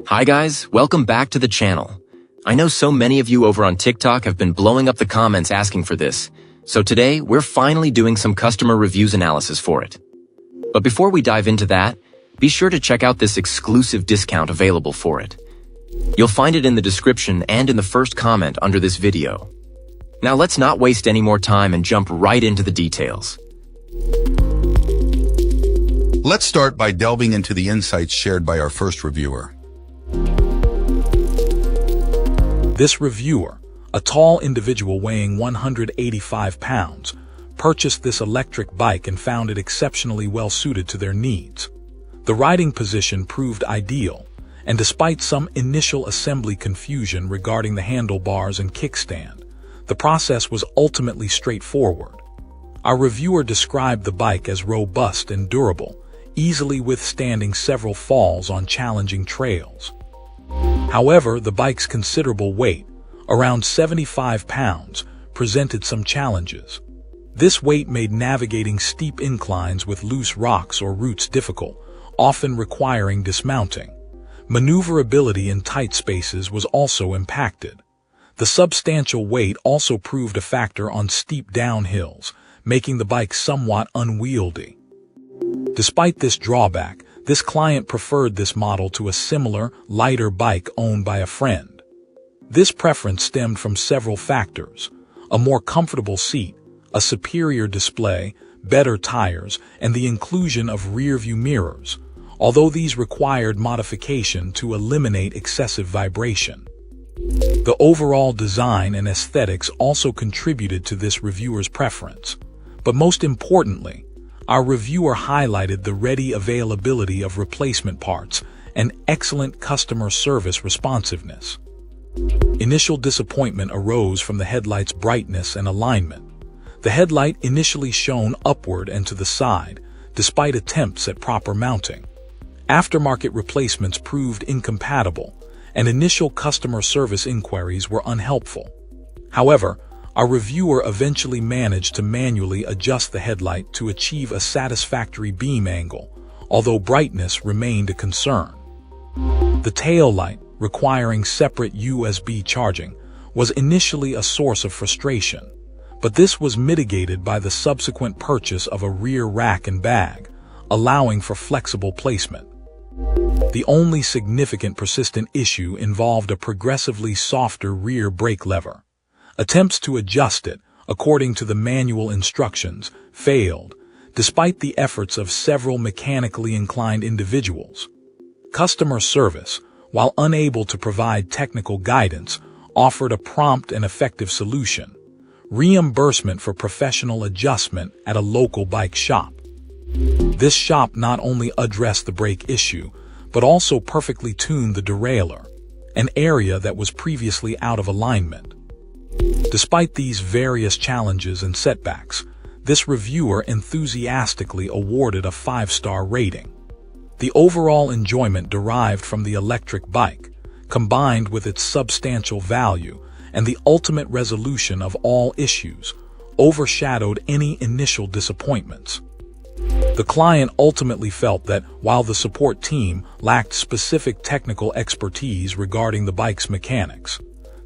Hi guys, welcome back to the channel. I know so many of you over on TikTok have been blowing up the comments asking for this, so today we're finally doing some customer reviews analysis for it. But before we dive into that, be sure to check out this exclusive discount available for it. You'll find it in the description and in the first comment under this video. Now let's not waste any more time and jump right into the details. Let's start by delving into the insights shared by our first reviewer. This reviewer, a tall individual weighing 185 pounds, purchased this electric bike and found it exceptionally well suited to their needs. The riding position proved ideal, and despite some initial assembly confusion regarding the handlebars and kickstand, the process was ultimately straightforward. Our reviewer described the bike as robust and durable, easily withstanding several falls on challenging trails. However, the bike's considerable weight, around 75 pounds, presented some challenges. This weight made navigating steep inclines with loose rocks or roots difficult, often requiring dismounting. Maneuverability in tight spaces was also impacted. The substantial weight also proved a factor on steep downhills, making the bike somewhat unwieldy. Despite this drawback, this client preferred this model to a similar, lighter bike owned by a friend. This preference stemmed from several factors: a more comfortable seat, a superior display, better tires, and the inclusion of rear-view mirrors, although these required modification to eliminate excessive vibration. The overall design and aesthetics also contributed to this reviewer's preference, but most importantly, our reviewer highlighted the ready availability of replacement parts and excellent customer service responsiveness. Initial disappointment arose from the headlight's brightness and alignment. The headlight initially shone upward and to the side, despite attempts at proper mounting. Aftermarket replacements proved incompatible, and initial customer service inquiries were unhelpful. However, our reviewer eventually managed to manually adjust the headlight to achieve a satisfactory beam angle, although brightness remained a concern. The tail light, requiring separate USB charging, was initially a source of frustration, but this was mitigated by the subsequent purchase of a rear rack and bag, allowing for flexible placement. The only significant persistent issue involved a progressively softer rear brake lever. Attempts to adjust it, according to the manual instructions, failed, despite the efforts of several mechanically inclined individuals. Customer service, while unable to provide technical guidance, offered a prompt and effective solution: reimbursement for professional adjustment at a local bike shop. This shop not only addressed the brake issue, but also perfectly tuned the derailleur, an area that was previously out of alignment. Despite these various challenges and setbacks, this reviewer enthusiastically awarded a 5-star rating. The overall enjoyment derived from the electric bike, combined with its substantial value and the ultimate resolution of all issues, overshadowed any initial disappointments. The client ultimately felt that while the support team lacked specific technical expertise regarding the bike's mechanics,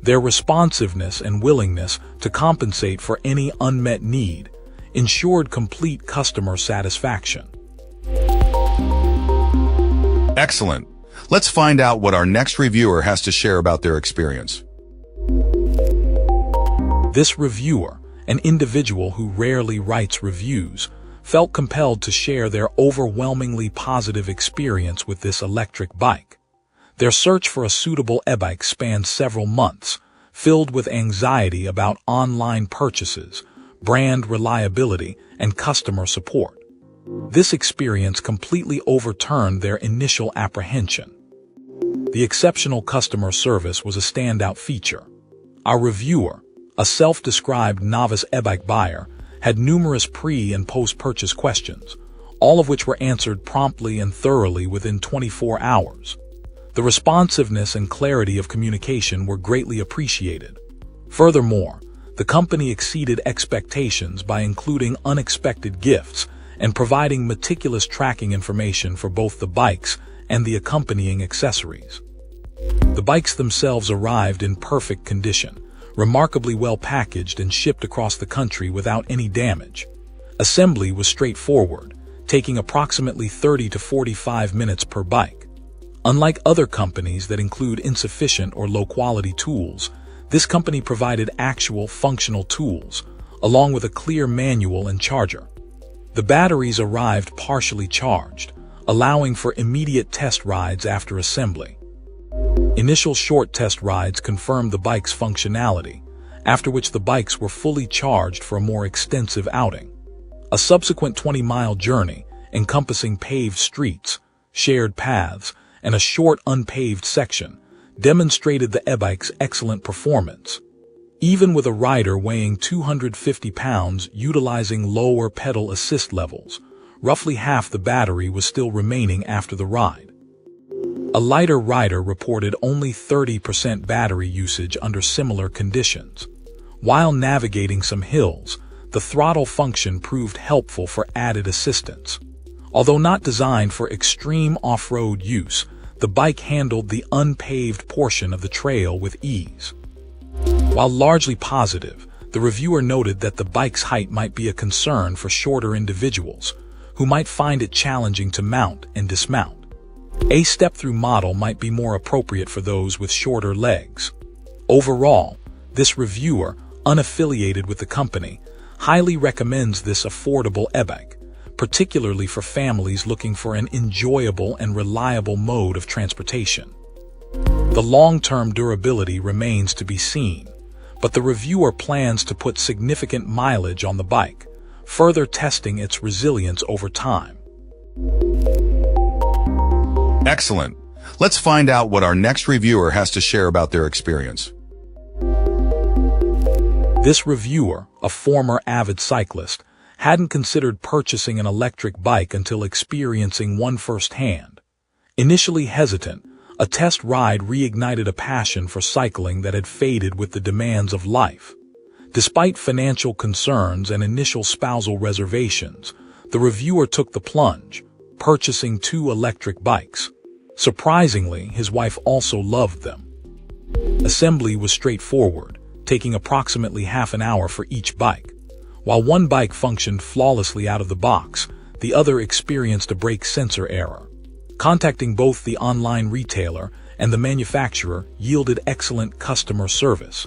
their responsiveness and willingness to compensate for any unmet need ensured complete customer satisfaction. Excellent. Let's find out what our next reviewer has to share about their experience. This reviewer, an individual who rarely writes reviews, felt compelled to share their overwhelmingly positive experience with this electric bike. Their search for a suitable e-bike spanned several months, filled with anxiety about online purchases, brand reliability, and customer support. This experience completely overturned their initial apprehension. The exceptional customer service was a standout feature. Our reviewer, a self-described novice e-bike buyer, had numerous pre- and post-purchase questions, all of which were answered promptly and thoroughly within 24 hours. The responsiveness and clarity of communication were greatly appreciated. Furthermore, the company exceeded expectations by including unexpected gifts and providing meticulous tracking information for both the bikes and the accompanying accessories. The bikes themselves arrived in perfect condition, remarkably well packaged and shipped across the country without any damage. Assembly was straightforward, taking approximately 30 to 45 minutes per bike. Unlike other companies that include insufficient or low-quality tools, this company provided actual functional tools, along with a clear manual and charger. The batteries arrived partially charged, allowing for immediate test rides after assembly. Initial short test rides confirmed the bike's functionality, after which the bikes were fully charged for a more extensive outing. A subsequent 20-mile journey, encompassing paved streets, shared paths, and a short unpaved section, demonstrated the e-bike's excellent performance. Even with a rider weighing 250 pounds utilizing lower pedal assist levels, roughly half the battery was still remaining after the ride. A lighter rider reported only 30% battery usage under similar conditions. While navigating some hills, the throttle function proved helpful for added assistance. Although not designed for extreme off-road use, the bike handled the unpaved portion of the trail with ease. While largely positive, the reviewer noted that the bike's height might be a concern for shorter individuals, who might find it challenging to mount and dismount. A step-through model might be more appropriate for those with shorter legs. Overall, this reviewer, unaffiliated with the company, highly recommends this affordable e-bike, particularly for families looking for an enjoyable and reliable mode of transportation. The long-term durability remains to be seen, but the reviewer plans to put significant mileage on the bike, further testing its resilience over time. Excellent. Let's find out what our next reviewer has to share about their experience. This reviewer, a former avid cyclist, hadn't considered purchasing an electric bike until experiencing one firsthand. Initially hesitant, a test ride reignited a passion for cycling that had faded with the demands of life. Despite financial concerns and initial spousal reservations, the reviewer took the plunge, purchasing 2 electric bikes. Surprisingly, his wife also loved them. Assembly was straightforward, taking approximately half an hour for each bike. While one bike functioned flawlessly out of the box, the other experienced a brake sensor error. Contacting both the online retailer and the manufacturer yielded excellent customer service.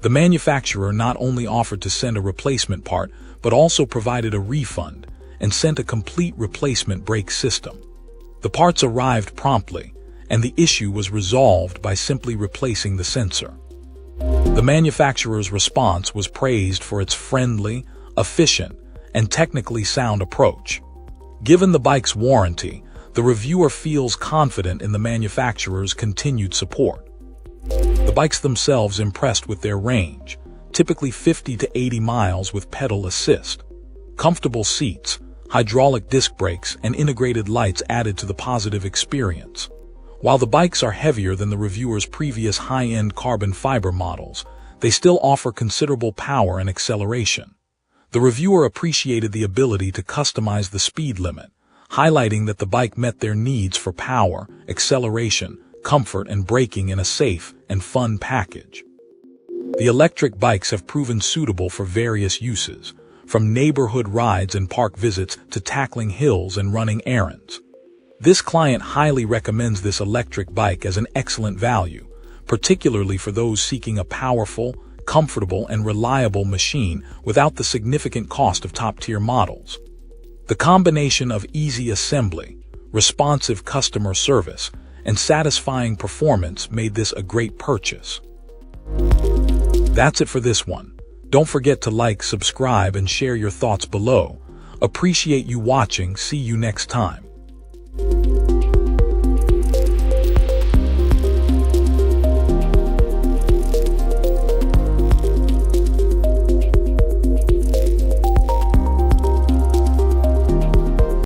The manufacturer not only offered to send a replacement part, but also provided a refund and sent a complete replacement brake system. The parts arrived promptly, and the issue was resolved by simply replacing the sensor. The manufacturer's response was praised for its friendly, efficient, and technically sound approach. Given the bike's warranty, the reviewer feels confident in the manufacturer's continued support. The bikes themselves impressed with their range, typically 50 to 80 miles with pedal assist. Comfortable seats, hydraulic disc brakes, and integrated lights added to the positive experience. While the bikes are heavier than the reviewer's previous high-end carbon fiber models, they still offer considerable power and acceleration. The reviewer appreciated the ability to customize the speed limit, highlighting that the bike met their needs for power, acceleration, comfort, and braking in a safe and fun package. The electric bikes have proven suitable for various uses, from neighborhood rides and park visits to tackling hills and running errands. This client highly recommends this electric bike as an excellent value, particularly for those seeking a powerful, comfortable, and reliable machine without the significant cost of top-tier models. The combination of easy assembly, responsive customer service, and satisfying performance made this a great purchase. That's it for this one. Don't forget to like, subscribe, and share your thoughts below. Appreciate you watching. See you next time.